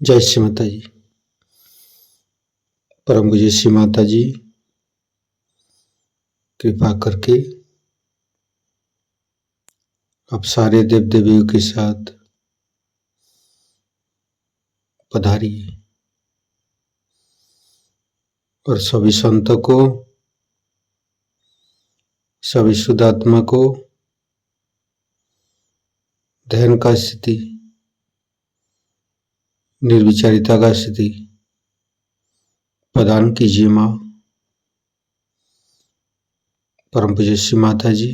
जय श्री माता जी। परम पूज्य श्री माता जी कृपा करके आप सारे देव देवियों के साथ पधारिए और सभी संतों को, सभी शुद्धात्मा को ध्यान का स्थिति, निर्विचारिता का स्थिति प्रदान कीजिए। माँ परम पूज्य श्री माता जी,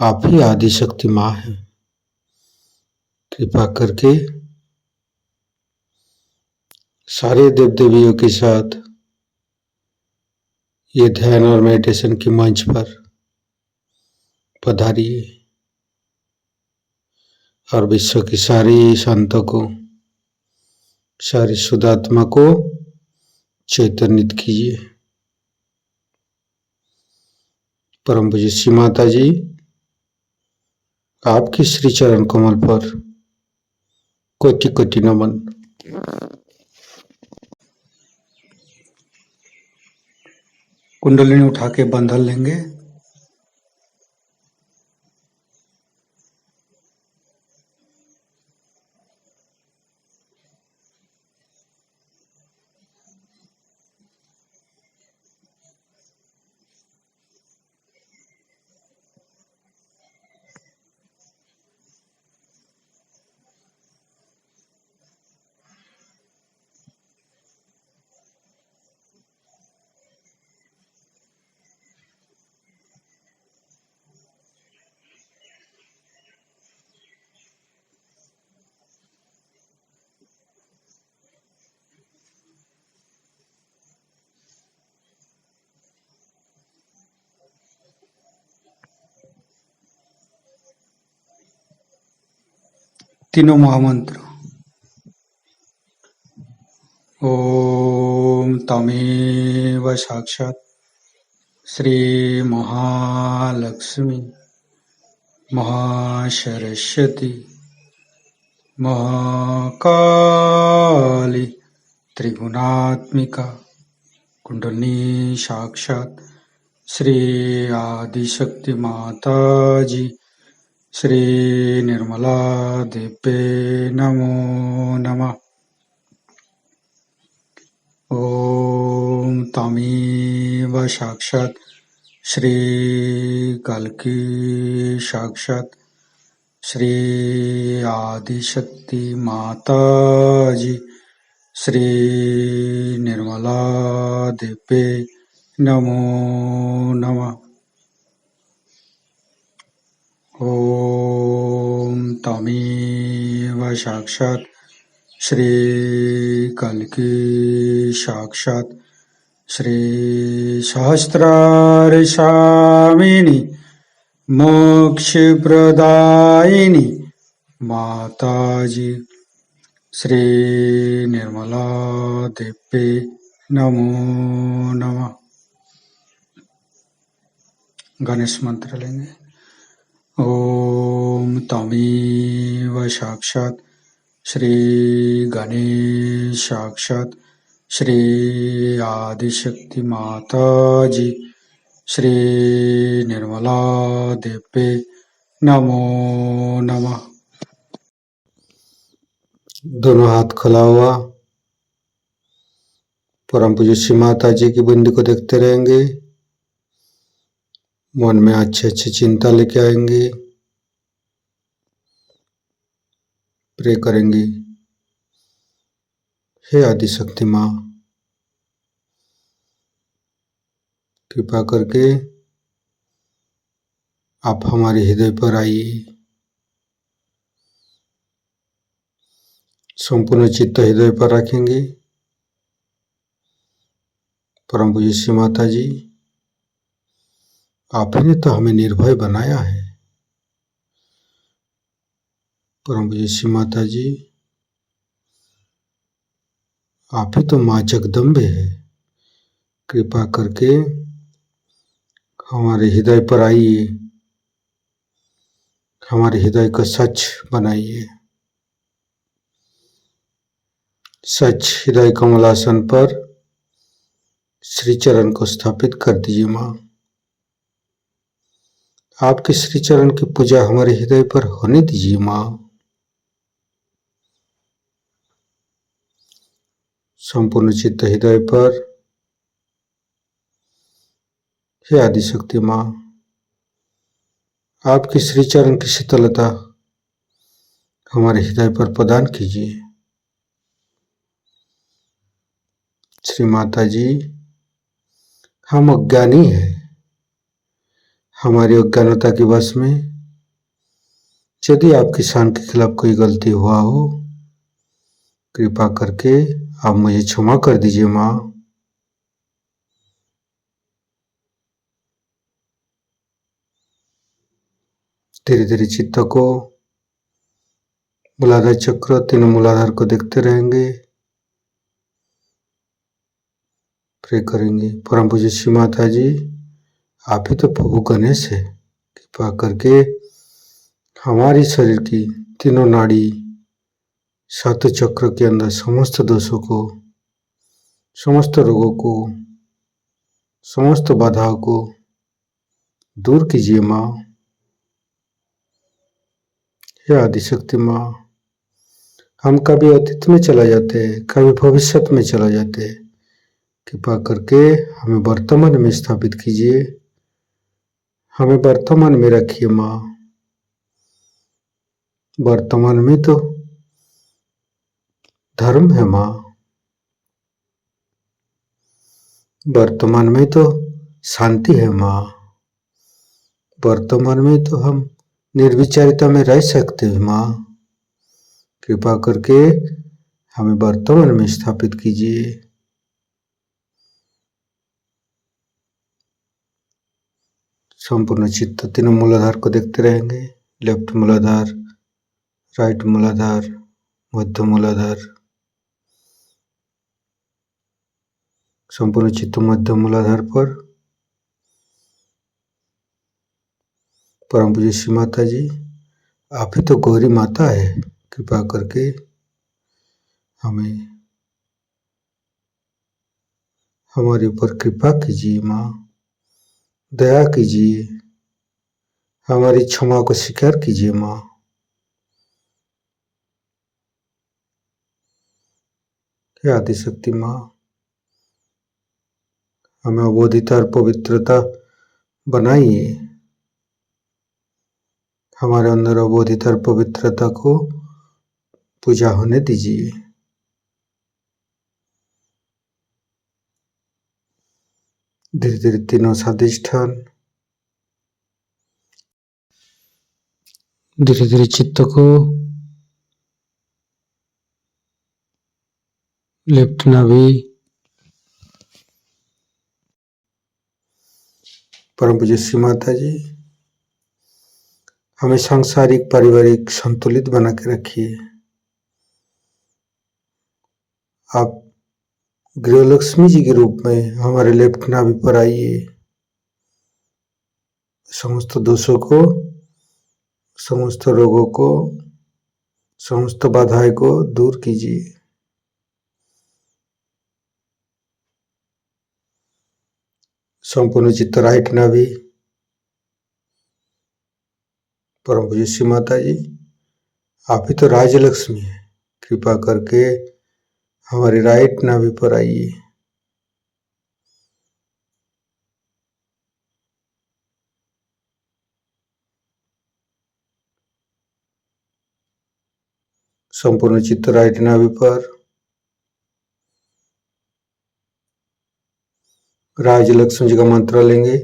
आप ही आदि शक्ति माँ हैं। कृपा करके सारे देव देवियों के साथ ये ध्यान और मेडिटेशन की मंच पर पधारिए और विश्व की सारी संतों को, सारी शुद्धात्मा को चैतन्यित कीजिए। परम पूज्य श्री माता जी, आपके श्री चरण कमल पर कोटि कोटि नमन। कुंडलिनी उठा के बंधन लेंगे। तीनों महामंत्र। ओम तमेव साक्षात् श्री महालक्ष्मी महासरस्वती महाकाली त्रिगुणात्मिका कुंडलिनी साक्षात् श्री आदिशक्ति माता जी श्री निर्मला देवे नमो नमः। ओम तमेव साक्षात् श्री कल्की साक्षात् श्री आदिशक्ति माता जी श्री निर्मला देवे नमो नमः। ओम तमेव साक्षात् श्री कल्की साक्षात् श्री सहस्रार स्वामिनी मोक्ष प्रदायिनी माता जी श्री निर्मला देवे नमो नमः। गणेश मंत्र लेंगे। ओम तमेव साक्षात् श्री गणेश साक्षात् श्री आदिशक्ति माता जी श्री निर्मला देवे नमो नमः। दोनों हाथ खुला हुआ परम पूज्य श्री माता जी की बिंदी को देखते रहेंगे। मन में अच्छे अच्छे चिंता लेके आएंगे, प्रे करेंगे। हे आदिशक्ति माँ, कृपा करके आप हमारे हृदय पर आइए। संपूर्ण चित्त हृदय पर रखेंगे। परम पूज्य श्री माता जी, आप ही ने तो हमें निर्भय बनाया है। परम पूज्य श्री माता जी, आप ही तो माँ जगदम्बे है। कृपा करके हमारे हृदय पर आइए, हमारे हृदय को सच बनाइए। सच हृदय कमलासन पर श्री चरण को स्थापित कर दीजिए माँ। आपके श्री चरण की पूजा हमारे हृदय पर होने दीजिए माँ। संपूर्ण चित्त हृदय पर हे आदिशक्ति माँ, आपकी श्री चरण की शीतलता हमारे हृदय पर प्रदान कीजिए। श्री माता जी, हम अज्ञानी हैं। हमारी अज्ञानता के वश में यदि आपकी शान के खिलाफ कोई गलती हुआ हो, कृपा करके आप मुझे क्षमा कर दीजिए माँ। धीरे धीरे चित्त को मूलाधार चक्र, तीनों मूलाधार को देखते रहेंगे, प्रे करेंगे। परम पूज्य श्री माता जी, आप ही तो प्रभु गणेश है। कृपा करके हमारी शरीर की तीनों नाड़ी, सात चक्र के अंदर समस्त दोषों को, समस्त रोगों को, समस्त बाधाओं को दूर कीजिए माँ। हे आदिशक्ति माँ, हम कभी अतीत में चला जाते हैं, कभी भविष्य में चला जाते हैं। कृपा करके हमें वर्तमान में स्थापित कीजिए, हमें वर्तमान में रखिए माँ। वर्तमान में तो धर्म है माँ, वर्तमान में तो शांति है माँ, वर्तमान में तो हम निर्विचारिता में रह सकते हैं माँ। कृपा करके हमें वर्तमान में स्थापित कीजिए। संपूर्ण चित्त तीनों मूलाधार को देखते रहेंगे, लेफ्ट मूलाधार, राइट मूलाधार, मध्य मूलाधार। संपूर्ण चित्त मध्य मूलाधार पर परम पूज्य श्री माता जी, आप ही तो गौरी माता है। कृपा करके हमें हमारे ऊपर कृपा कीजिए माँ, दया कीजिए, हमारी क्षमा को स्वीकार कीजिए माँ। हे आदिशक्ति माँ, हमें अबोधिता और पवित्रता बनाइए। हमारे अंदर अबोधिता और पवित्रता को पूजा होने दीजिए। धीरे धीरे तीनों स्वादिष्ठान, धीरे धीरे चित्त को लेफ्ट नाभि, परम पूज्य श्री माता जी, हमें सांसारिक पारिवारिक संतुलित बना के रखिए। आप गृहलक्ष्मी जी के रूप में हमारे लेफ्ट नाभि पर आइए। समस्त दोषों को, समस्त रोगों को, समस्त बाधाएं को दूर कीजिए। संपूर्ण चित्त राइट नाभि, परम पूज्य श्री माता जी, आप ही तो राजलक्ष्मी है। कृपा करके हमारी राइट नाभि पर आइए। संपूर्ण चित्त राइट नाभि पर राजलक्ष्मी जी का मंत्र लेंगे।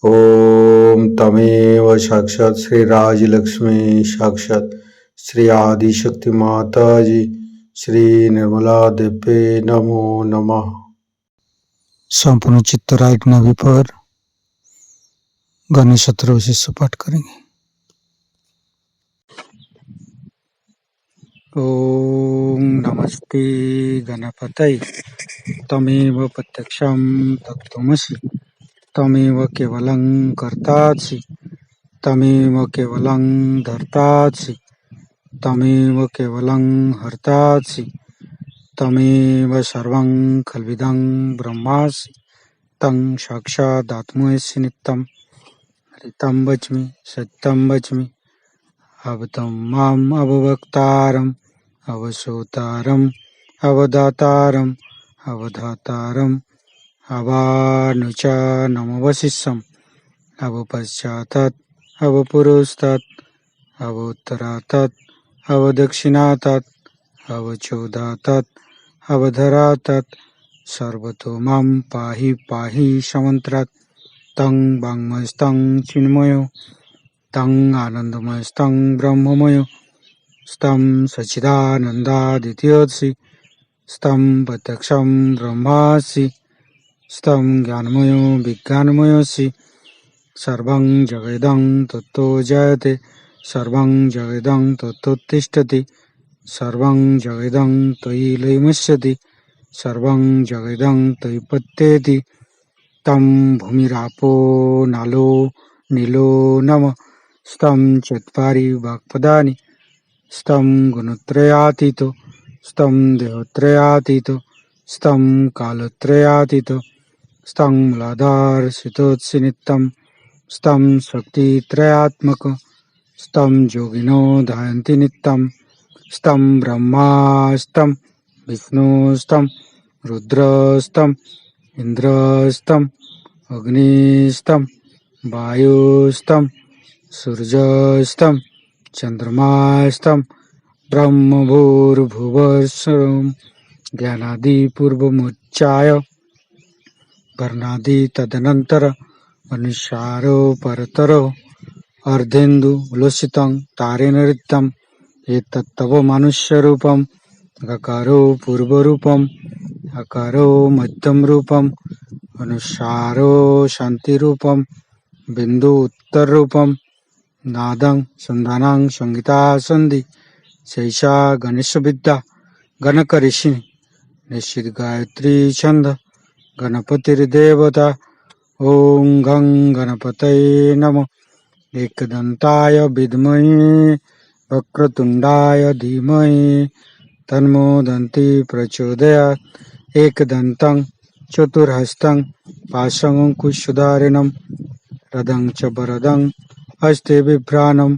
ओम तमेव साक्षात श्री राजलक्ष्मी, साक्षात श्री आदिशक्ति माता जी, श्री निर्मला देवी नमो नमः। संपूर्ण चित्त राइट नाभि पर गणेश शत्रु पाठ करेंगे। ओम नमस्ते गणपतये, तमेव प्रत्यक्षं तत्त्वमसि, तमेव केवलं कर्तासि, तमेव केवलं धर्तासि, तमेव केवलं हर्तासि, तमेव सर्वं खल्विदं ब्रह्मासि तं साक्षादात्मसि नित्यं हरितं वच्मि सत्यं वच्मि अवतं माम् अववक्तारम् अवसोतारम् अवदातारम् अवधातारम् अवानुचानमवशिष्यम् अवपश्चातात् अवपुरस्तात् अवोत्तरातात् अवदक्षिणातात् अवचोदातात् अवधरातात् सर्वतो मां पाहि पाहि समन्त्रात् तं वाङ्मयस्तं चिन्मयो तं आनन्दमयस्तं ब्रह्ममयो स्तं सच्चिदानन्दादित्योऽसि स्तं प्रत्यक्षं ब्रह्मासि स्तं ज्ञानमयो विज्ञानमयोऽसि सर्वं जगदं तत्तो जयते सर्वं जगदं तत्तोत्तिष्ठति सर्वं जगदं त्वयि लयमस्यति सर्वं जगदं त्वयि पत्येति तं भूमिरापो नालो नीलो नमः स्तं चत्वारि वाक्पदानि स्तं गुणत्रयातीतो स्तं देहत्रयातीतो स्तं कालत्रयातीतो स्तं मूलाधारसितोत्सि नित्यं स्तं शक्तित्रयात्मक स्तं योगिनो ध्यायन्ति नित्यं स्तं ब्रह्मास्तं विष्णुस्तं रुद्रस्तं इन्द्रस्तं अग्निस्तं वायुस्तं सूर्यस्तं चन्द्रमास्तं ब्रह्मभूर्भुवस्सुरं ज्ञानादिपूर्वमुच्चाय वर्णादि तदनन्तर अनुसारो परतरो अर्धेन्दु उल्लसितं तारेण ऋतं एतत्तव मनुष्यरूपं गकारो पूर्वरूपम् अकारो मध्यम रूपम् अनुसारो शान्तिरूपं बिन्दु उत्तररूपं नादं सन्धानं संगीता सन्धि शैषा गणेशविद्या गणकऋषिः निश्चित गायत्री छन्द गणपतिर्देवता ॐ गं गणपतये नमः एकदन्ताय विद्महे वक्रतुण्डाय धीमहि तन्नो दन्ती प्रचोदयात् एकदन्तं चतुर्हस्तं पाशमङ्कुशधारिणं रदं च वरदं हस्ते बिभ्राणं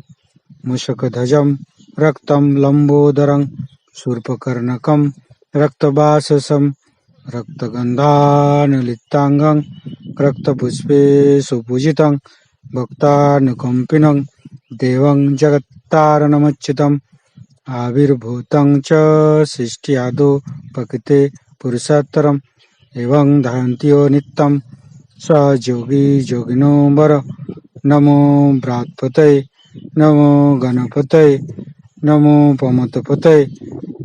मूषकध्वजं रक्तं लम्बोदरं शूर्पकर्णकं रक्तवाससं रक्तगन्धानुलिप्ताङ्गं रक्तपुष्पे सुपूजितं भक्तानुकम्पिनं देवं जगत्तारणमच्युतम् आविर्भूतं च सृष्ट्यादौ प्रकृते पुरुषोत्तरम् एवं ध्यायन्त्यो नित्यं स योगी योगिनो वर नमो बृहत्पतये नमो गणपतये नमो पमतपतये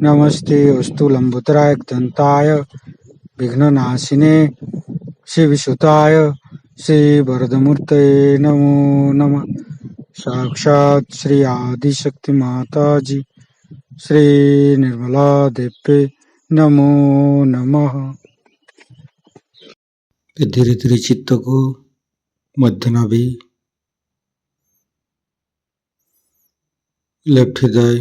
नमस्ते अस्तु लम्बोदराय दन्ताय विघ्ननाशिने शिवसुताय श्रीवरदमूर्तये नमो नमः साक्षात् श्री आदिशक्ति माताजी श्री निर्मला देवी नमो नमः। धीरे धीरे चित्त को मध्य नाभि, लेफ्ट हृदय,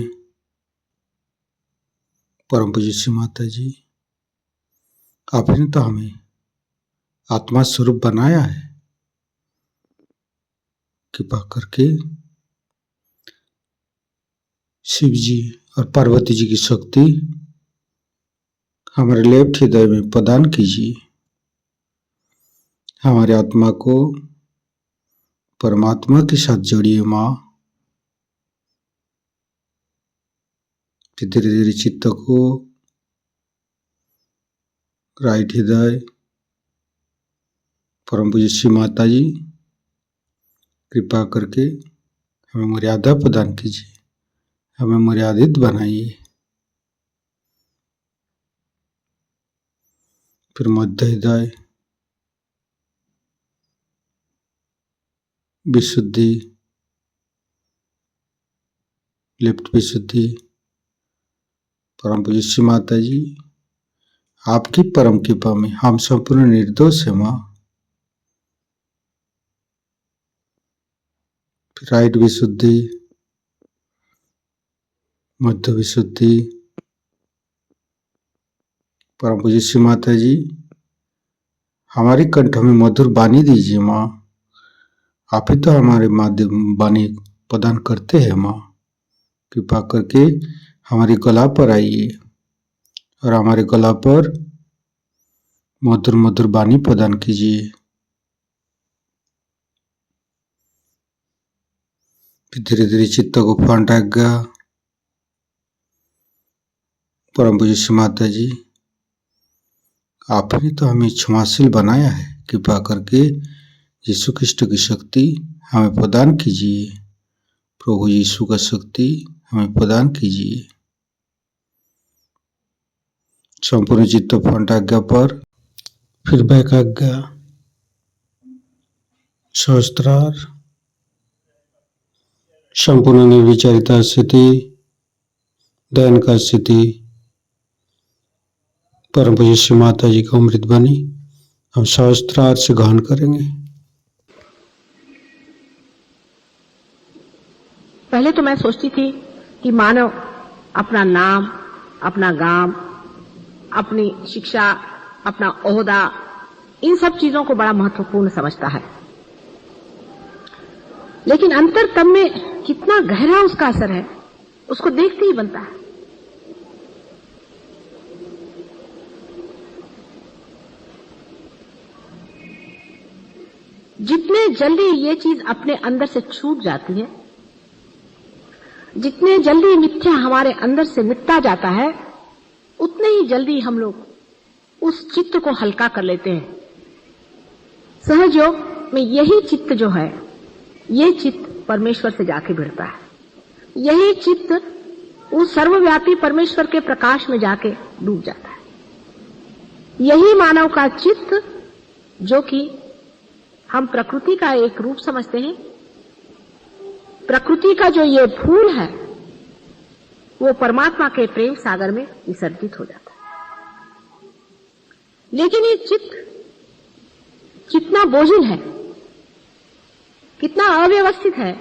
परम पूज्य श्री माता जी, आपने तो हमें आत्मा स्वरूप बनाया है। कृपा करके शिव जी और पार्वती जी की शक्ति हमारे लेफ्ट हृदय में प्रदान कीजिए। हमारे आत्मा को परमात्मा के साथ जोड़िए माँ। धीरे धीरे चित्त को राइट हृदय, परम पूज्य श्री माता जी, कृपा करके हमें मर्यादा प्रदान कीजिए, हमें मर्यादित बनाइए। फिर मध्य हृदय, विशुद्धि, लेफ्ट विशुद्धि, परम पूज्य श्री माता जी, आपकी परम कृपा में हम संपूर्ण निर्दोष है माँ। राइट विशुद्धि, मध्य विशुद्धि, परम पूज्य श्री माता जी, हमारी कंठ में मधुर वाणी दीजिए माँ। आप ही तो हमारे माध्यम वाणी प्रदान करते हैं माँ। कृपा करके हमारी गला पर आइए और हमारे गला पर मधुर मधुर वाणी प्रदान कीजिए। धीरे धीरे चित्त को फंटाएगा। परम पूज्य श्री माता जी, आपने तो हमें क्षमाशील बनाया है। कृपा करके यीशु कृष्ण की शक्ति हमें प्रदान कीजिए। प्रभु यीशु का शक्ति हमें प्रदान कीजिए। संपूर्ण चित्त फंटाज्ञा पर फिर बैकाज्ञा, सहस्त्रार, संपूर्ण निर्विचारिता स्थिति, ध्यान का स्थिति, परम पूज्य श्री माता जी का अमृत वाणी हम सहस्त्रार से गान करेंगे। पहले तो मैं सोचती थी कि मानव अपना नाम, अपना गांव, अपनी शिक्षा, अपना ओहदा, इन सब चीजों को बड़ा महत्वपूर्ण समझता है। लेकिन अंतर तब में कितना गहरा उसका असर है, उसको देखते ही बनता है। जितने जल्दी ये चीज अपने अंदर से छूट जाती है, जितने जल्दी मिथ्या हमारे अंदर से मिटता जाता है, उतने ही जल्दी हम लोग उस चित्त को हल्का कर लेते हैं। सहज योग में यही चित्त जो है, ये चित्त परमेश्वर से जाके भिड़ता है। यही चित्त उस सर्वव्यापी परमेश्वर के प्रकाश में जाके डूब जाता है। यही मानव का चित्त, जो कि हम प्रकृति का एक रूप समझते हैं, प्रकृति का जो ये फूल है, वो परमात्मा के प्रेम सागर में विसर्जित हो जाता है। लेकिन ये चित्त कितना बोझिल है, कितना अव्यवस्थित है,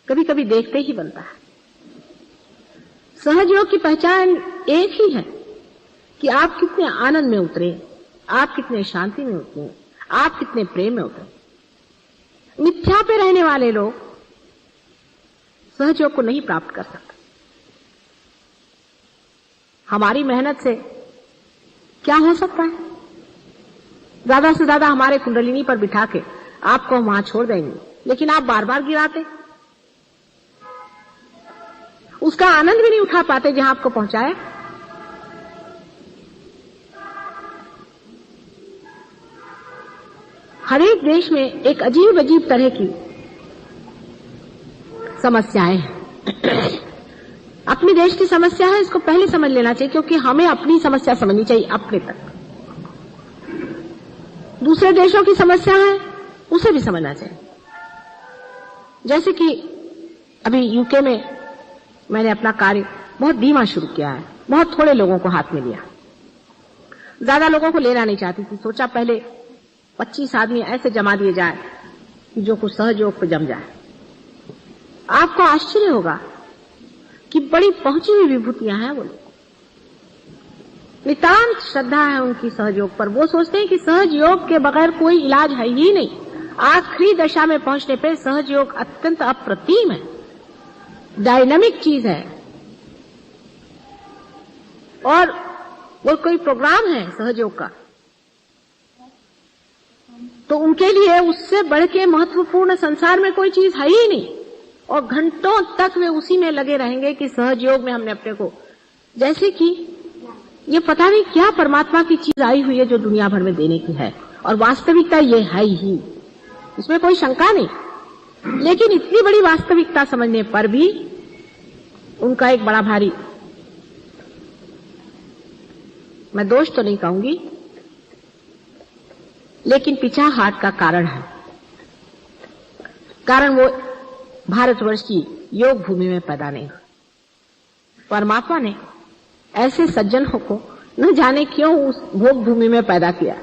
कभी कभी देखते ही बनता है। सहज योग की पहचान एक ही है कि आप कितने आनंद में उतरे, आप कितने शांति में उतरे, आप कितने प्रेम में उतरे। मिथ्या पे रहने वाले लोग सहज योग को नहीं प्राप्त कर सकते। हमारी मेहनत से क्या हो सकता है? ज्यादा से ज्यादा हमारे कुंडलिनी पर बिठा के आपको वहां छोड़ देंगे, लेकिन आप बार बार गिराते, उसका आनंद भी नहीं उठा पाते जहां आपको पहुंचाया। हर एक देश में एक अजीब अजीब तरह की समस्याएं हैं। अपने देश की समस्या है, इसको पहले समझ लेना चाहिए, क्योंकि हमें अपनी समस्या समझनी चाहिए अपने तक। दूसरे देशों की समस्या है, उसे भी समझना चाहिए। जैसे कि अभी यूके में मैंने अपना कार्य बहुत धीमा शुरू किया है, बहुत थोड़े लोगों को हाथ में लिया, ज्यादा लोगों को लेना नहीं चाहती थी। सोचा पहले 25 आदमी ऐसे जमा दिए जाए कि जो कुछ सहज योग पे जम जाए। आपको आश्चर्य होगा कि बड़ी पहुंची हुई विभूतियां हैं वो लोग, नितांत श्रद्धा है उनकी सहज योग पर। वो सोचते हैं कि सहज योग के बगैर कोई इलाज है ही नहीं। आखिरी दशा में पहुंचने पे सहज योग अत्यंत अप्रतिम है, डायनामिक चीज है, और वो कोई प्रोग्राम है सहज योग का, तो उनके लिए उससे बढ़ के महत्वपूर्ण संसार में कोई चीज है ही नहीं। और घंटों तक वे उसी में लगे रहेंगे कि सहज योग में हमने अपने को, जैसे कि ये पता नहीं क्या परमात्मा की चीज आई हुई है जो दुनिया भर में देने की है, और वास्तविकता ये है ही, इसमें कोई शंका नहीं। लेकिन इतनी बड़ी वास्तविकता समझने पर भी उनका एक बड़ा भारी, मैं दोष तो नहीं कहूंगी, लेकिन पिछाहाट का कारण है। कारण वो भारतवर्ष की योग भूमि में पैदा नहीं हुआ। परमात्मा ने ऐसे सज्जनों को न जाने क्यों उस भोग भूमि में पैदा किया।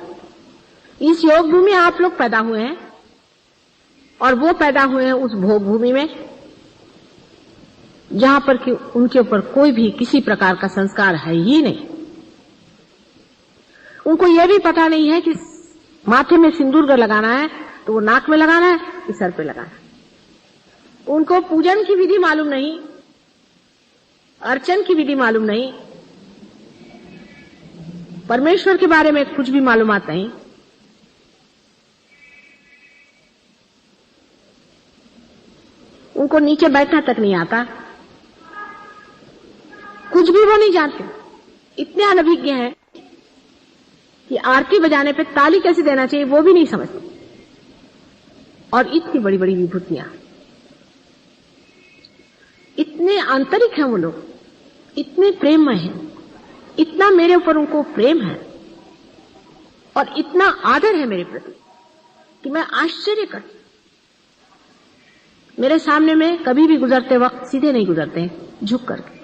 इस योग भूमि आप लोग पैदा हुए हैं, और वो पैदा हुए हैं उस भोग भूमि में जहां पर कि उनके ऊपर कोई भी किसी प्रकार का संस्कार है ही नहीं। उनको यह भी पता नहीं है कि माथे में सिंदूर लगाना है तो वो नाक में लगाना है कि सर पे लगाना है। उनको पूजन की विधि मालूम नहीं, अर्चन की विधि मालूम नहीं, परमेश्वर के बारे में कुछ भी मालूमात नहीं। उनको नीचे बैठना तक नहीं आता, कुछ भी वो नहीं जानते। इतने अनभिज्ञ हैं कि आरती बजाने पे ताली कैसे देना चाहिए वो भी नहीं समझते। और इतनी बड़ी बड़ी विभूतियां, इतने आंतरिक हैं वो लोग, इतने प्रेममय हैं, इतना मेरे ऊपर उनको प्रेम है और इतना आदर है मेरे प्रति कि मैं आश्चर्य करती। मेरे सामने में कभी भी गुजरते वक्त सीधे नहीं गुजरते, झुक करके।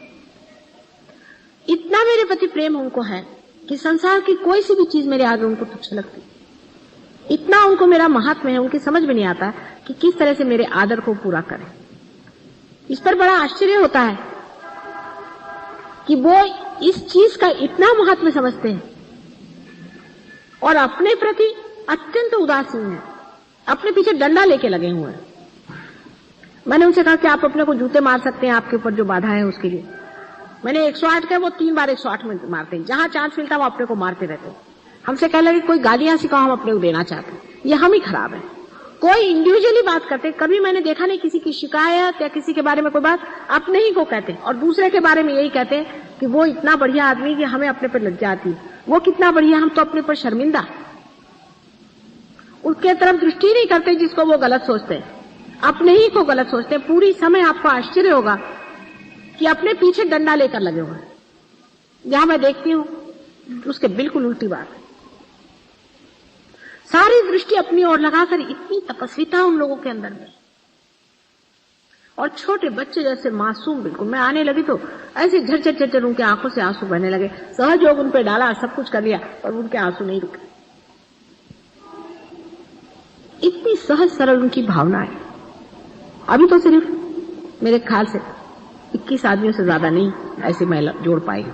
इतना मेरे प्रति प्रेम उनको है कि संसार की कोई सी भी चीज मेरे आगे उनको तुच्छ लगती। इतना उनको मेरा महात्म्य है, उनकी समझ में नहीं आता कि किस तरह से मेरे आदर को पूरा करें। इस पर बड़ा आश्चर्य होता है कि वो इस चीज का इतना महात्म्य समझते हैं और अपने प्रति अत्यंत उदासीन है, अपने पीछे डंडा लेके लगे हुए हैं। मैंने उनसे कहा कि आप अपने को जूते मार सकते हैं, आपके ऊपर जो बाधा है उसके लिए। मैंने 108 का, वो 3 बार 108 में मारते हैं, जहां चांस मिलता वो अपने को मारते रहते हैं। हमसे कह लगे कोई गालियां सिखाओ, हम अपने को देना चाहते हैं, ये हम ही खराब है। कोई इंडिविजुअली बात करते, कभी मैंने देखा नहीं किसी की शिकायत या किसी के बारे में कोई बात अपने ही को कहते हैं और दूसरे के बारे में यही कहते हैं कि वो इतना बढ़िया आदमी कि हमें अपने पर लज्जा आती है, वो कितना बढ़िया, हम तो अपने पर शर्मिंदा। उसके तरफ दृष्टि नहीं करते जिसको वो गलत सोचते हैं, अपने ही को गलत सोचते हैं। पूरी समय आपको आश्चर्य होगा कि अपने पीछे डंडा लेकर लगे हुए हैं। जहां मैं देखती हूं उसके बिल्कुल उल्टी बात है। सारी दृष्टि अपनी ओर लगाकर इतनी तपस्विता उन लोगों के अंदर में, और छोटे बच्चे जैसे मासूम बिल्कुल। मैं आने लगी तो ऐसे झरझर झरझर उनके आंखों से आंसू बहने लगे। सहयोग उन पे डाला, सब कुछ कर लिया और उनके आंसू नहीं रुके। इतनी सहज सरल उनकी भावना है। अभी तो सिर्फ मेरे ख्याल से 21 आदमियों से ज्यादा नहीं ऐसे महिला जोड़ पाई,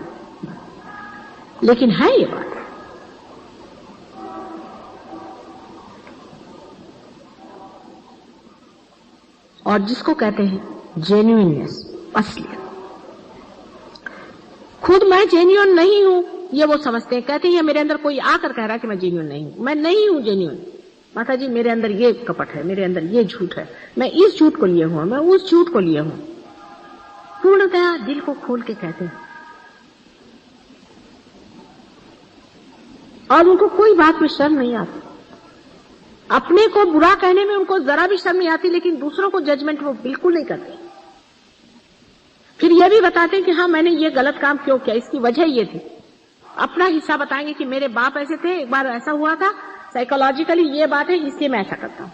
लेकिन है ये बात। और जिसको कहते हैं जेन्युइननेस, असलियत, खुद मैं जेन्युइन नहीं हूं ये वो समझते हैं। कहते हैं मेरे अंदर कोई आकर कह रहा है कि मैं जेन्युइन नहीं हूं, मैं नहीं हूं जेन्युइन। माता जी मेरे अंदर ये कपट है, मेरे अंदर ये झूठ है, मैं इस झूठ को लिए हूं, मैं उस झूठ को लिए हूं। पूर्णतया दिल को खोल के कहते हैं और उनको कोई बात में शर्म नहीं आती। अपने को बुरा कहने में उनको जरा भी शर्म नहीं आती, लेकिन दूसरों को जजमेंट वो बिल्कुल नहीं करते। फिर ये भी बताते हैं कि हाँ मैंने ये गलत काम क्यों किया, इसकी वजह ये थी। अपना हिस्सा बताएंगे कि मेरे बाप ऐसे थे, एक बार ऐसा हुआ था, साइकोलॉजिकली ये बात है इसलिए मैं ऐसा करता हूं।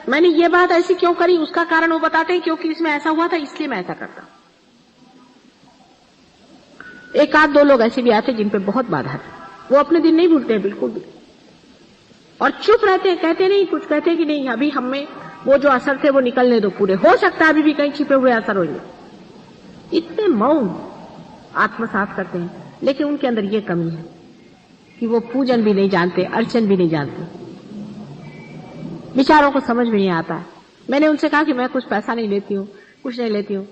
मैंने ये बात ऐसी क्यों करी, उसका कारण वो बताते हैं क्योंकि इसमें ऐसा हुआ था इसलिए मैं ऐसा करता हूं। एक आध दो लोग ऐसे भी आते जिन पे बहुत बाधा थी, वो अपने दिन नहीं भूलते हैं बिल्कुल भी, और चुप रहते हैं, कहते नहीं कुछ, कहते कि नहीं अभी हमें वो जो असर थे वो निकलने दो पूरे, हो सकता है अभी भी कहीं छिपे हुए असर होंगे। इतने मौन आत्मसात करते हैं, लेकिन उनके अंदर ये कमी है कि वो पूजन भी नहीं जानते, अर्चन भी नहीं जानते, विचारों को समझ में नहीं आता है। मैंने उनसे कहा कि मैं कुछ पैसा नहीं लेती हूँ, कुछ नहीं लेती हूँ।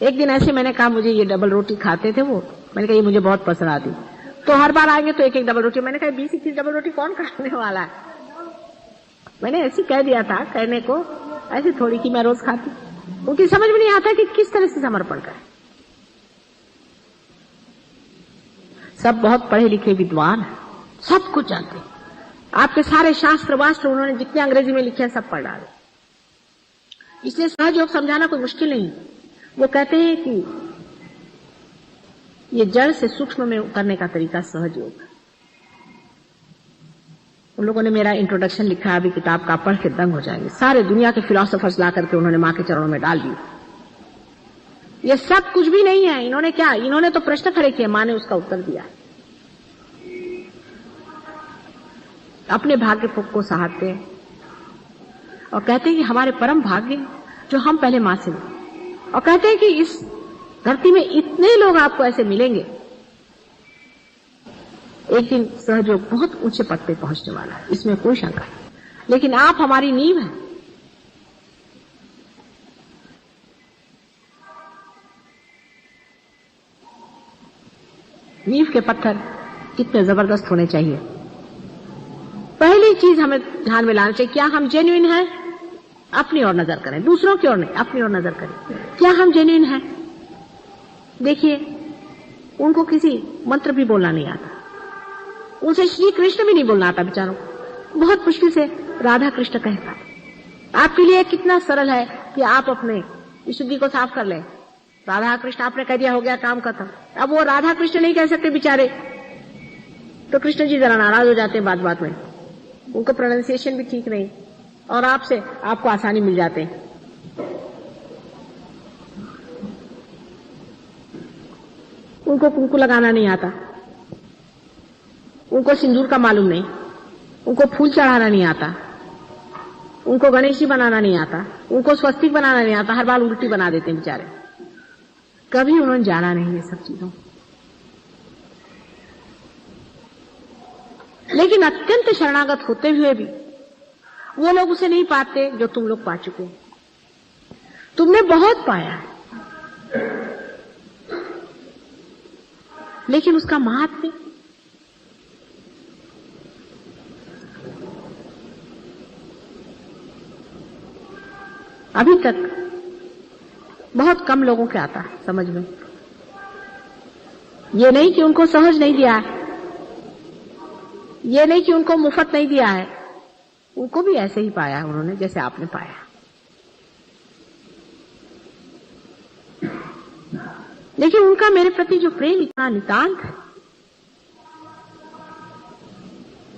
एक दिन ऐसे मैंने कहा मुझे ये डबल रोटी खाते थे वो, मैंने कहा ये मुझे बहुत पसंद आती, तो हर बार आएंगे तो एक एक डबल रोटी। मैंने कहा 20-21 डबल रोटी कौन खाने वाला है। मैंने ऐसे कह दिया था, कहने को ऐसी थोड़ी कि मैं रोज खाती। उनकी समझ में नहीं आता कि किस तरह से समर्पण करें। सब बहुत पढ़े लिखे विद्वान हैं, सब कुछ जानते हैं, आपके सारे शास्त्र वास्त्र उन्होंने जितने अंग्रेजी में लिखे हैं सब पढ़ डाले, इसलिए सहज योग समझाना कोई मुश्किल नहीं। वो कहते हैं कि ये जड़ से सूक्ष्म में उतरने का तरीका सहज योग है। उन लोगों ने मेरा इंट्रोडक्शन लिखा, अभी किताब का पढ़ के दंग हो जाएंगे। सारे दुनिया के फिलोसोफर्स ला करके उन्होंने मां के चरणों में डाल दिए। ये सब कुछ भी नहीं है। इन्होंने क्या, इन्होंने तो प्रश्न खड़े किए, मां ने उसका उत्तर दिया। अपने भाग्य को सहारते हैं और कहते हैं कि हमारे परम भाग्य जो हम पहले मां से, और कहते हैं कि इस धरती में इतने लोग आपको ऐसे मिलेंगे एक दिन सहयोग बहुत ऊंचे पद पे पहुंचने वाला है, इसमें कोई शंका नहीं। लेकिन आप हमारी नींव हैं। नींव के पत्थर कितने जबरदस्त होने चाहिए। पहली चीज हमें ध्यान में लाना चाहिए, क्या हम जेन्युइन हैं? अपनी ओर नजर करें, दूसरों की ओर नहीं, अपनी ओर नजर करें। क्या हम जेन्युइन हैं? देखिए, उनको किसी मंत्र भी बोलना नहीं आता, उनसे श्री कृष्ण भी नहीं बोलना आता बेचारों, बहुत मुश्किल से राधा कृष्ण कहता है। आपके लिए कितना सरल है कि आप अपने विशुद्धि को साफ कर लें। राधा कृष्ण आपने कह दिया, हो गया काम खत्म। अब वो राधा कृष्ण नहीं कह सकते बेचारे, तो कृष्ण जी जरा नाराज हो जाते हैं बात बात में, उनको प्रोनाउंसिएशन भी ठीक नहीं, और आपको आसानी मिल जाते हैं। उनको कुंकू लगाना नहीं आता, उनको सिंदूर का मालूम नहीं, उनको फूल चढ़ाना नहीं आता, उनको गणेश जी बनाना नहीं आता, उनको स्वस्तिक बनाना नहीं आता, हर बार उल्टी बना देते हैं बेचारे। कभी उन्होंने जाना नहीं ये सब चीजों। लेकिन अत्यंत शरणागत होते हुए भी वो लोग उसे नहीं पाते जो तुम लोग पा चुके हो। तुमने बहुत पाया है, लेकिन उसका महात्म्य अभी तक बहुत कम लोगों के आता है समझ में। ये नहीं कि उनको सहज नहीं दिया है, ये नहीं कि उनको मुफ्त नहीं दिया है, उनको भी ऐसे ही पाया उन्होंने जैसे आपने पाया। लेकिन उनका मेरे प्रति जो प्रेम इतना नितांत है,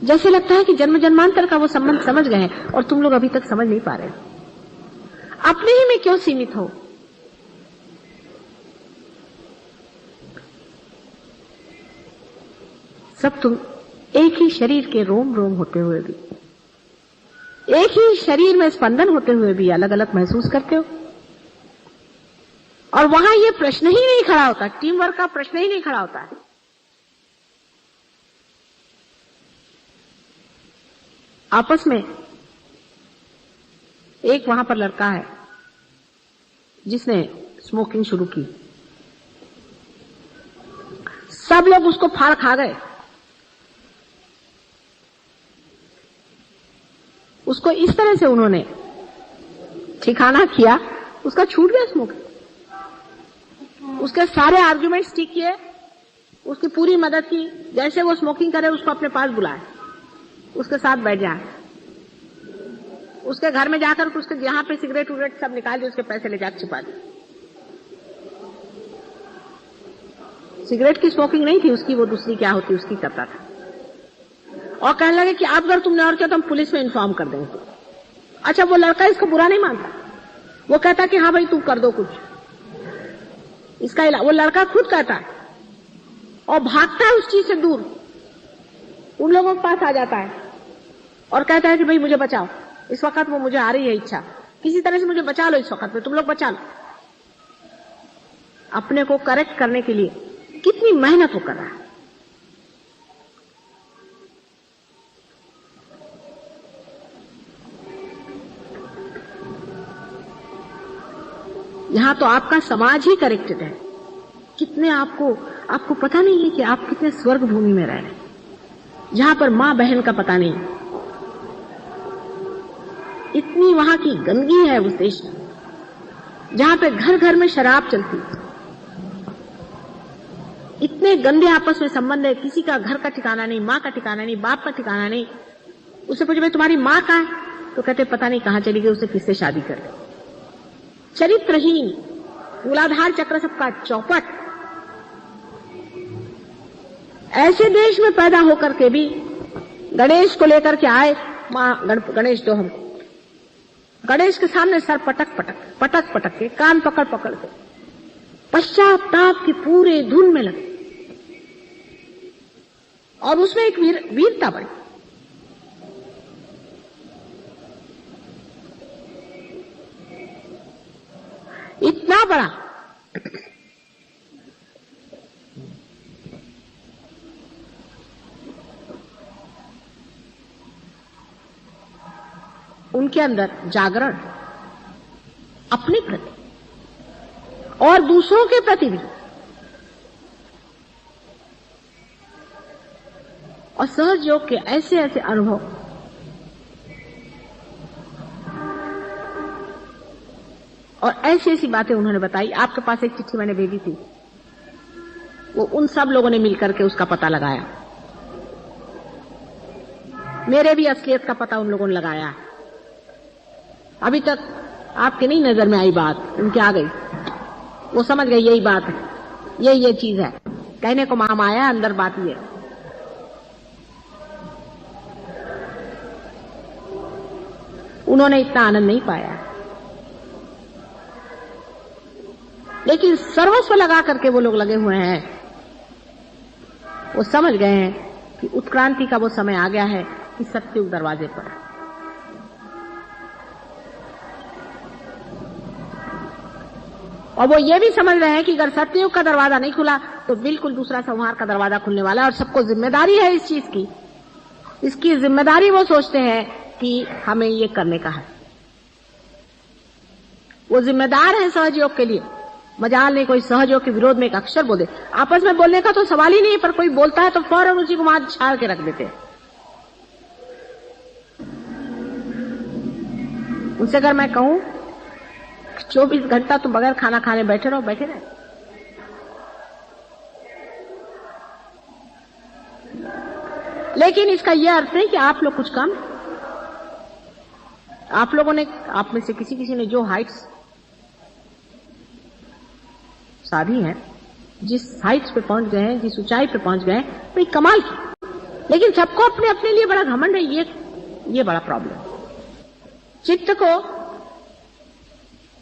जैसे लगता है कि जन्म जन्मांतर का वो संबंध समझ गए हैं और तुम लोग अभी तक समझ नहीं पा रहे। अपने ही में क्यों सीमित हो? सब तुम एक ही शरीर के रोम रोम होते हुए भी, एक ही शरीर में स्पंदन होते हुए भी अलग अलग महसूस करते हो। और वहां ये प्रश्न ही नहीं खड़ा होता, टीम वर्क का प्रश्न ही नहीं खड़ा होता है। आपस में एक वहां पर लड़का है जिसने स्मोकिंग शुरू की, सब लोग उसको फाड़ खा गए। उसको इस तरह से उन्होंने ठिकाना किया, उसका छूट गया स्मोकिंग। उसके सारे आर्ग्यूमेंट्स ठीक किए, उसकी पूरी मदद की, जैसे वो स्मोकिंग करे उसको अपने पास बुलाए, उसके साथ बैठ जाए, उसके घर में जाकर उसके जहां पे सिगरेट उगरेट सब निकाल दिए, उसके पैसे ले जाकर छिपा दिए। सिगरेट की स्मोकिंग नहीं थी उसकी, वो दूसरी क्या होती उसकी करता था। और कहने लगे कि अब अगर तुमने और किया तो हम पुलिस में इन्फॉर्म कर देंगे। अच्छा, वो लड़का इसको बुरा नहीं मानता, वो कहता कि हाँ भाई तू कर दो कुछ इसका इलाज। वो लड़का खुद कहता है और भागता है उस चीज से दूर, उन लोगों के पास आ जाता है और कहता है कि भाई मुझे बचाओ, इस वक्त वो मुझे आ रही है इच्छा, किसी तरह से मुझे बचा लो, इस वक्त में तुम लोग बचा लो। अपने को करेक्ट करने के लिए कितनी मेहनत वो कर रहा है। यहां तो आपका समाज ही करेक्टेड है। कितने आपको पता नहीं है कि आप कितने स्वर्ग भूमि में रह रहे हैं, जहां पर मां बहन का पता नहीं। इतनी वहां की गंदगी है उस देश में, जहां पे घर घर में शराब चलती है, इतने गंदे आपस में संबंध है, किसी का घर का ठिकाना नहीं, मां का ठिकाना नहीं, बाप का ठिकाना नहीं। उससे पूछे भाई तुम्हारी मां कहां है, तो कहते पता नहीं कहां चली गई, उसे किससे शादी कर ली। चरित्रहीन, मूलाधार चक्र सबका चौपट। ऐसे देश में पैदा होकर के भी गणेश को लेकर के आए, मां गणेश दो हमको। गणेश के सामने सर पटक पटक के, कान पकड़ पकड़ के पश्चाताप की पूरे धुन में लगे। और उसमें एक वीरता बड़ी। इतना बड़ा उनके अंदर जागरण अपने प्रति और दूसरों के प्रति भी, और सहज योग के ऐसे ऐसे अनुभव और ऐसी ऐसी बातें उन्होंने बताई। आपके पास एक चिट्ठी मैंने भेजी थी, वो उन सब लोगों ने मिलकर के उसका पता लगाया। मेरे भी असलियत का पता उन लोगों ने लगाया। अभी तक आपके नहीं नजर में आई बात, उनके आ गई। वो समझ गए यही बात है, ये चीज है। कहने को माम आया, अंदर बात ये। उन्होंने इतना आनंद नहीं पाया, लेकिन सर्वस्व लगा करके वो लोग लगे हुए हैं। वो समझ गए हैं कि उत्क्रांति का वो समय आ गया है कि सत्युग दरवाजे पर है। और वो ये भी समझ रहे हैं कि अगर सत्युग का दरवाजा नहीं खुला तो बिल्कुल दूसरा संहार का दरवाजा खुलने वाला है, और सबको जिम्मेदारी है इस चीज की। इसकी जिम्मेदारी वो सोचते हैं कि हमें ये करने का है। वो जिम्मेदार है सहयोग के लिए। मजाल नहीं कोई सहयोग के विरोध में एक अक्षर बोले। आपस में बोलने का तो सवाल ही नहीं, पर कोई बोलता है तो फौरन उसी को वहां छाड़ के रख देते हैं। उनसे अगर मैं कहूं 24 घंटा तुम बगैर खाना खाने बैठे रहो, बैठे रहे। लेकिन इसका यह अर्थ नहीं कि आप लोग कुछ कम। आप लोगों ने, आप में से किसी ने जो हाइट्स साधी है, जिस हाइट्स पे पहुंच गए हैं, जिस ऊंचाई पे पहुंच गए हैं, तो कमाल की। लेकिन सबको अपने अपने लिए बड़ा घमंड है, ये बड़ा प्रॉब्लम। चित्त को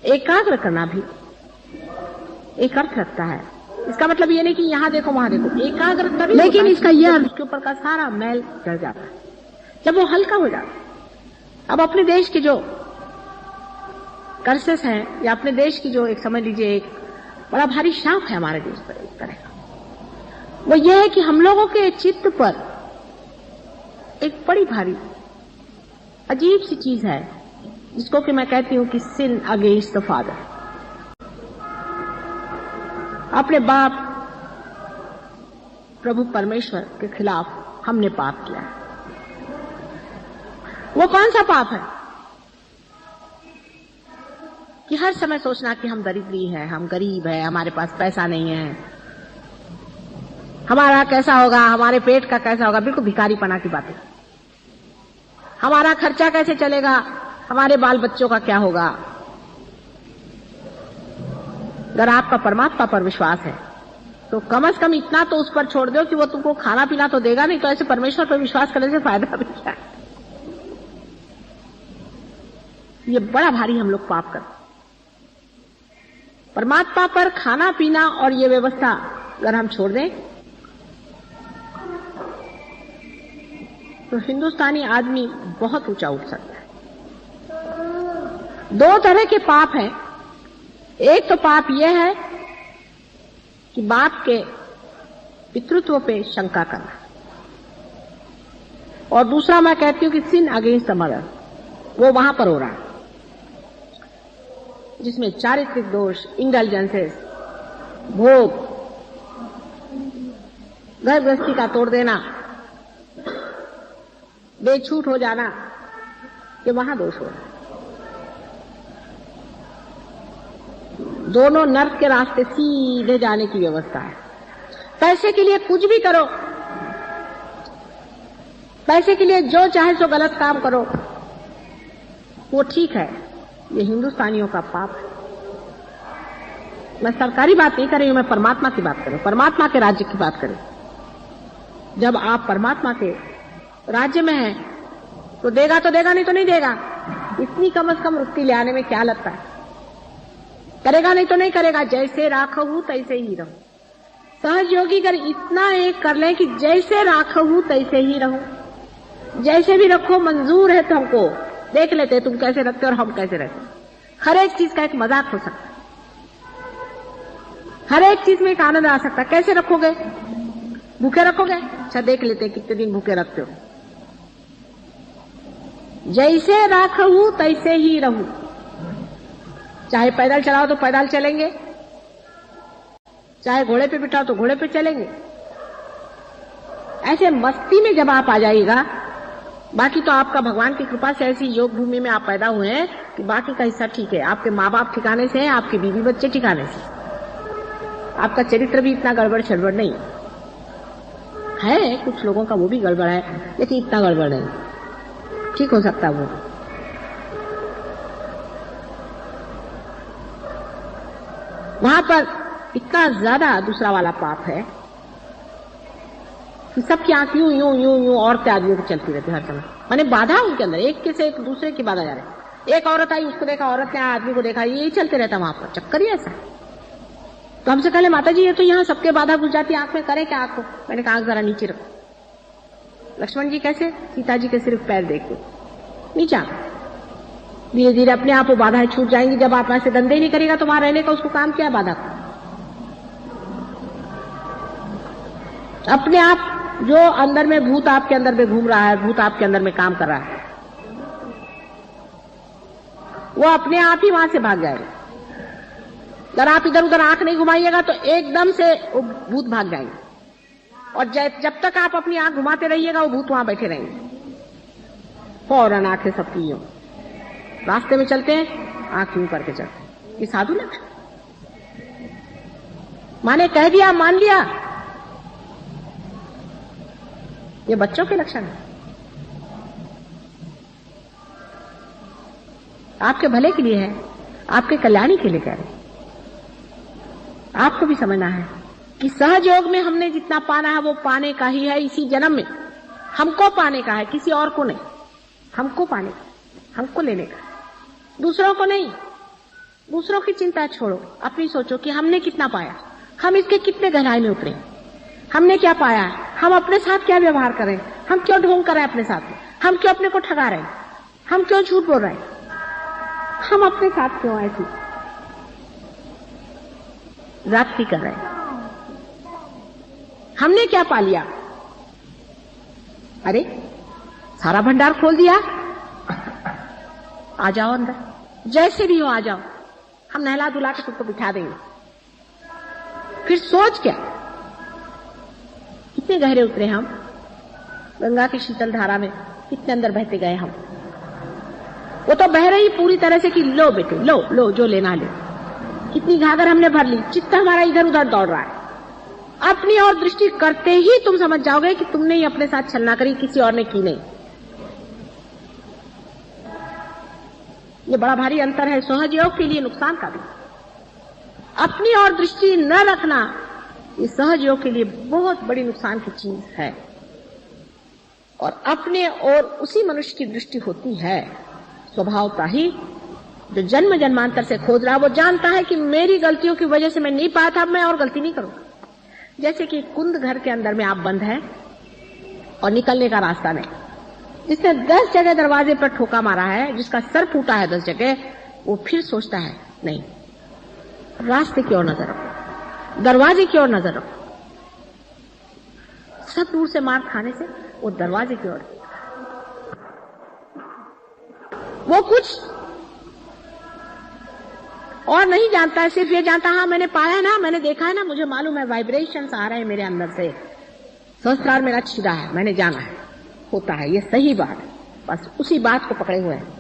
एकाग्र करना भी एक अर्थ रखता है। इसका मतलब ये नहीं कि यहां देखो वहां देखो, एकाग्र तभी, लेकिन इसका यह अर्थ उसके ऊपर का सारा मैल चढ़ जाता है, जब वो हल्का हो जाता है। अब अपने देश के जो कर्सेस हैं, या अपने देश की जो एक समझ लीजिए एक बड़ा भारी शाप है हमारे देश पर एक तरह का, वो ये है कि हम लोगों के चित्त पर एक बड़ी भारी अजीब सी चीज है, जिसको कि मैं कहती हूं कि सिन अगेंस्ट द फादर। अपने बाप प्रभु परमेश्वर के खिलाफ हमने पाप किया। वो कौन सा पाप है कि हर समय सोचना कि हम दरिद्री है, हम गरीब है, हमारे पास पैसा नहीं है, हमारा कैसा होगा, हमारे पेट का कैसा होगा। बिल्कुल भिखारीपना की बातें। हमारा खर्चा कैसे चलेगा, हमारे बाल बच्चों का क्या होगा। अगर आपका परमात्मा पर विश्वास है तो कम से कम इतना तो उस पर छोड़ दो कि वो तुमको खाना पीना तो देगा, नहीं तो ऐसे परमेश्वर पर विश्वास करने से फायदा भी क्या है। ये बड़ा भारी हम लोग पाप करते। परमात्मा पर खाना पीना और ये व्यवस्था अगर हम छोड़ दें तो हिंदुस्तानी आदमी बहुत ऊंचा उठ सकता है। दो तरह के पाप हैं। एक तो पाप यह है कि बाप के पितृत्व पे शंका करना, और दूसरा मैं कहती हूं कि सिन अगेंस्ट द मदर, वो वहां पर हो रहा है, जिसमें चारित्रिक दोष, इंडल्जेंसेस, भोग, घर गृहस्थी का तोड़ देना, बेछूट हो जाना, ये वहां दोष हो रहा है। दोनों नर्क के रास्ते सीधे जाने की व्यवस्था है। पैसे के लिए कुछ भी करो, पैसे के लिए जो चाहे सो गलत काम करो, वो ठीक है। ये हिंदुस्तानियों का पाप है। मैं सरकारी बात नहीं कर रही हूं, मैं परमात्मा की बात करूं, परमात्मा के राज्य की बात करूं। जब आप परमात्मा के राज्य में हैं तो देगा, नहीं तो नहीं देगा। इतनी कम से कम रुपये ले आने में क्या लगता है। करेगा नहीं तो नहीं करेगा, जैसे राखो हूं तैसे ही रहूं। सहज योगी अगर इतना एक कर लें कि जैसे राखो हूं तैसे ही रहूं, जैसे भी रखो मंजूर है, तो हमको देख लेते तुम कैसे रखते और हम कैसे रहते। हर एक चीज का एक मजाक हो सकता है, हर एक चीज में एक आनंद आ सकता है। कैसे रखोगे, भूखे रखोगे, अच्छा देख लेते कितने दिन भूखे रखते हो। जैसे राखहूं तैसे ही रहूं। चाहे पैदल चलाओ तो पैदल चलेंगे, चाहे घोड़े पे बिठाओ तो घोड़े पे चलेंगे। ऐसे मस्ती में जब आप आ जाइएगा, बाकी तो आपका भगवान की कृपा से ऐसी योग भूमि में आप पैदा हुए हैं कि बाकी का हिस्सा ठीक है। आपके माँ बाप ठिकाने से हैं, आपके बीवी बच्चे ठिकाने से, आपका चरित्र भी इतना गड़बड़ छड़बड़ नहीं है। कुछ लोगों का वो भी गड़बड़ है, लेकिन इतना गड़बड़ नहीं, ठीक हो सकता वो। वहां पर इतना ज्यादा दूसरा वाला पाप है कि सबकी आंख यूं यूं यूं यूं औरतें आदमियों की चलती रहती हर समय, माने बाधा उनके अंदर, एक के से एक दूसरे की बाधा जा रही। एक औरत आई, उसको देखा, औरत ने आदमी को देखा, यही चलते रहता वहां पर, चक्कर ही ऐसा। तो हमसे कहले माता जी ये तो यहाँ सबके बाधा घुस जाती है, आंख में करे क्या आंख को? मैंने कहा आंख जरा नीचे रखो। लक्ष्मण जी कैसे? सीता जी के सिर्फ पैर देख के नीचा, धीरे धीरे अपने आप वो बाधाएं छूट जाएंगी। जब आप ऐसे धंधे नहीं करेगा तो वहां रहने का उसको काम क्या है? बाधा का अपने आप जो अंदर में भूत आपके अंदर में घूम रहा है, भूत आपके अंदर में काम कर रहा है, वो अपने आप ही वहां से भाग जाएगा। अगर आप इधर उधर आंख नहीं घुमाइएगा तो एकदम से वो भूत भाग जाएंगे, और जब तक आप अपनी आंख घुमाते रहिएगा वो भूत वहां बैठे रहेंगे। फौरन आंखें सबकी यूं, रास्ते में चलते हैं आंख यूं करके चलते हैं। ये साधु लक्षण, माने कह दिया मान लिया, ये बच्चों के लक्षण है। आपके भले के लिए है, आपके कल्याणी के लिए कह रहे। आपको भी समझना है कि सहज योग में हमने जितना पाना है वो पाने का ही है, इसी जन्म में हमको पाने का है, किसी और को नहीं। हमको पाने का, हमको लेने का, दूसरों को नहीं। दूसरों की चिंता छोड़ो, अपनी सोचो कि हमने कितना पाया, हम इसके कितने गहराई में उतरे, हमने क्या पाया है, हम अपने साथ क्या व्यवहार कर रहे हैं, हम क्यों ढोंग कर रहे हैं अपने साथ में, हम क्यों अपने को ठगा रहे हैं, हम क्यों झूठ बोल रहे हैं, हम अपने साथ क्यों ऐसी जाति कर रहे हैं, हमने क्या पा लिया? अरे सारा भंडार खोल दिया, आ जाओ अंदर, जैसे भी हो आ जाओ, हम नहला धुला के तुमको बिठा देंगे। फिर सोच क्या, कितने गहरे उतरे हम, गंगा की शीतल धारा में कितने अंदर बहते गए हम। वो तो बह रही पूरी तरह से कि लो बेटे लो लो, जो लेना ले। कितनी घाघर हमने भर ली, चित्त हमारा इधर उधर दौड़ रहा है। अपनी और दृष्टि करते ही तुम समझ जाओगे कि तुमने ही अपने साथ छलना करी, किसी और ने की नहीं। ये बड़ा भारी अंतर है, सहज योग के लिए नुकसान का भी। अपनी और दृष्टि न रखना ये सहज योग के लिए बहुत बड़ी नुकसान की चीज है। और अपने और उसी मनुष्य की दृष्टि होती है स्वभावता ही, जो जन्म जन्मांतर से खोज रहा, वो जानता है कि मेरी गलतियों की वजह से मैं नहीं पाया था, मैं और गलती नहीं करूंगा। जैसे कि कुंद घर के अंदर में आप बंद हैं और निकलने का रास्ता नहीं, जिसने 10 जगह दरवाजे पर ठोका मारा है, जिसका सर फूटा है 10 जगह, वो फिर सोचता है नहीं, रास्ते की ओर नजर रखो, दरवाजे की ओर नजर रखो। सब दूर से मार खाने से वो दरवाजे की ओर, वो कुछ और नहीं जानता है, सिर्फ ये जानता है हाँ मैंने पाया ना, मैंने देखा है ना, मुझे मालूम है वाइब्रेशंस आ रहे हैं मेरे अंदर से, संस्कार मेरा छिदा है, मैंने जाना है, होता है, ये सही बात है। बस उसी बात को पकड़े हुए हैं,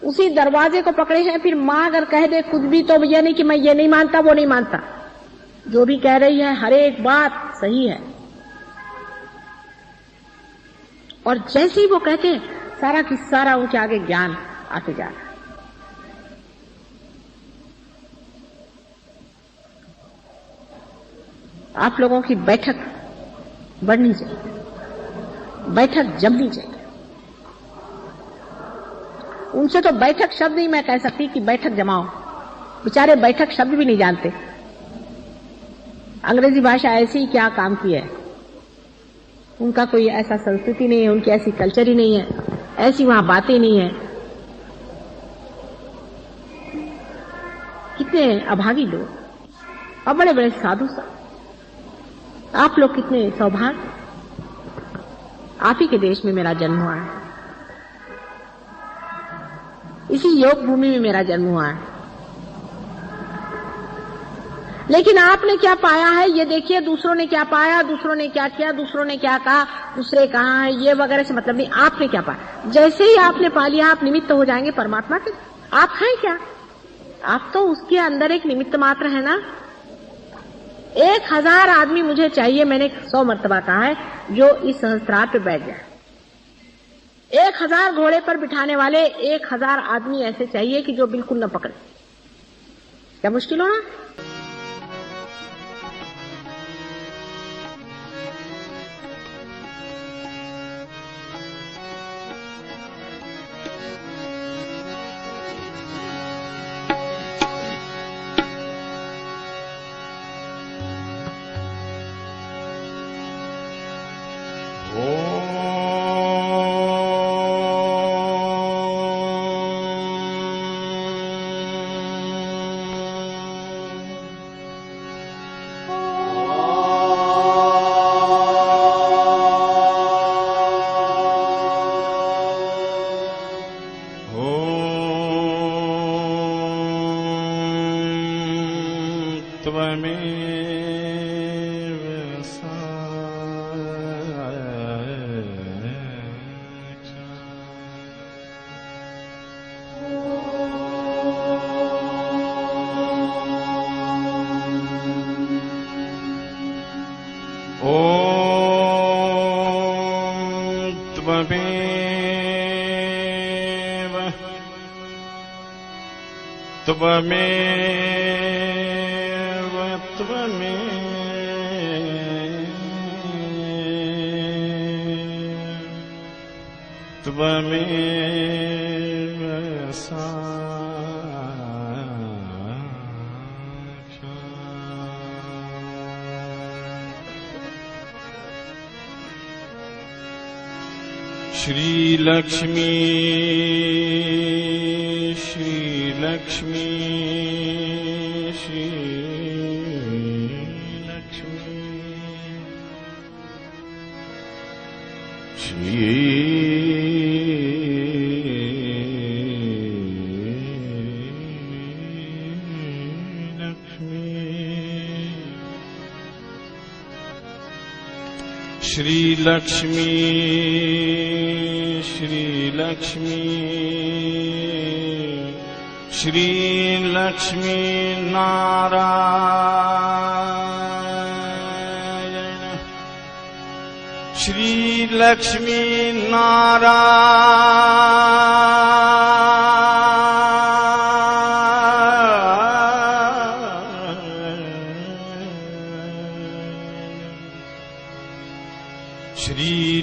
उसी दरवाजे को पकड़े हैं। फिर माँ अगर कह दे कुछ भी तो ये नहीं कि मैं ये नहीं मानता वो नहीं मानता, जो भी कह रही है हर एक बात सही है। और जैसे ही वो कहते हैं सारा की सारा उनके आगे ज्ञान आते जा रहा है। आप लोगों की बैठक बढ़नी चाहिए, बैठक जमनी चाहिए। उनसे तो बैठक शब्द ही मैं कह सकती कि बैठक जमाओ, बेचारे बैठक शब्द भी नहीं जानते। अंग्रेजी भाषा ऐसी ही क्या काम की है, उनका कोई ऐसा संस्कृति नहीं है, उनकी ऐसी कल्चर ही नहीं है, ऐसी वहां बातें नहीं है। कितने अभागी लोग और बड़े बड़े साधु सा। आप लोग कितने सौभाग्य, आप ही के देश में मेरा जन्म हुआ है। इसी योग भूमि में मेरा जन्म हुआ है। लेकिन आपने क्या पाया है ये देखिए, दूसरों ने क्या पाया, दूसरों ने क्या किया, दूसरों ने क्या कहा, दूसरे कहाँ है, ये वगैरह से मतलब नहीं। आपने क्या पाया, जैसे ही आपने पा लिया आप निमित्त हो जाएंगे परमात्मा के। आप हैं क्या, आप तो उसके अंदर एक निमित्त मात्र है ना। 1000 आदमी मुझे चाहिए, मैंने 100 मर्तबा कहा है, जो इस सहस्त्रार पे बैठ जाए। 1000 घोड़े पर बिठाने वाले 1000 आदमी ऐसे चाहिए कि जो बिल्कुल न पकड़े। क्या मुश्किल होना। श्री लक्ष्मी श्री लक्ष्मी श्री लक्ष्मी श्री लक्ष्मी श्री लक्ष्मी श्री लक्ष्मी श्री लक्ष्मी नारायण श्री लक्ष्मी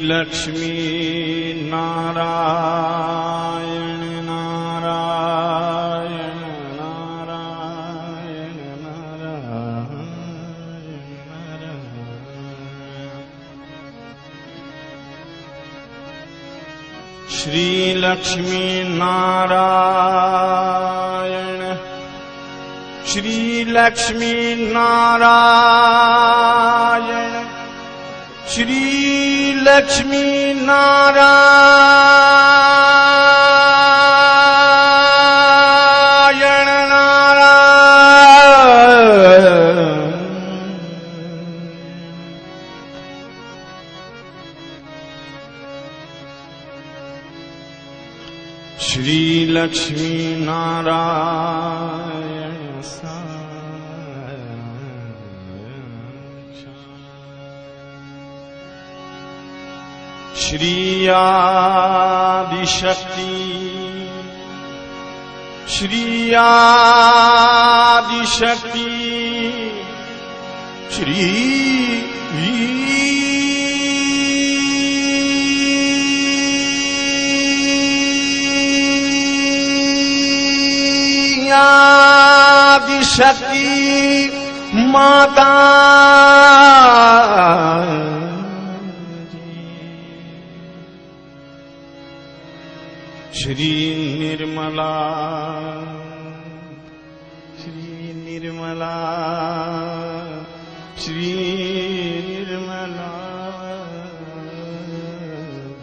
लक्ष्मी नारायण नारायण नारायण नारायण नारायण श्री लक्ष्मी नारायण श्री लक्ष्मी नारायण श्री लक्ष्मी नारायण नारायण श्री लक्ष्मी नारायण श्री आदिशक्ति श्री आदिशक्ति श्री आदिशक्ति माता श्री निर्मला श्री निर्मला श्री निर्मला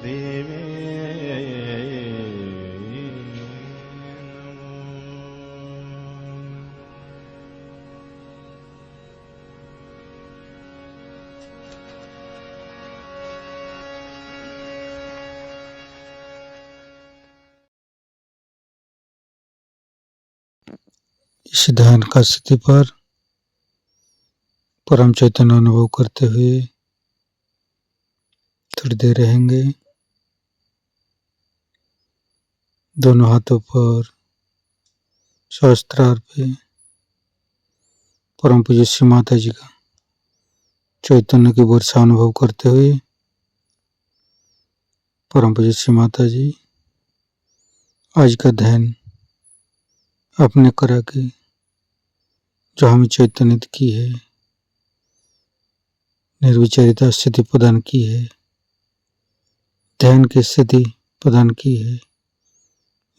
देवे इस ध्यान का स्थिति पर परम चैतन्य अनुभव करते हुए थोड़ी देर रहेंगे। दोनों हाथों पर सहस्त्रार पे परम पूज्य श्री माता जी का चैतन्य की वर्षा अनुभव करते हुए परम पूज्य श्री माता जी आज का ध्यान अपने करा के जो हमें चैतन्य की है, निर्विचारिता स्थिति प्रदान की है, ध्यान की स्थिति प्रदान की है,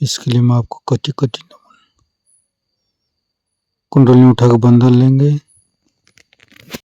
इसके लिए मैं आपको कटी नमन। कुंडली उठाकर बंधन लेंगे।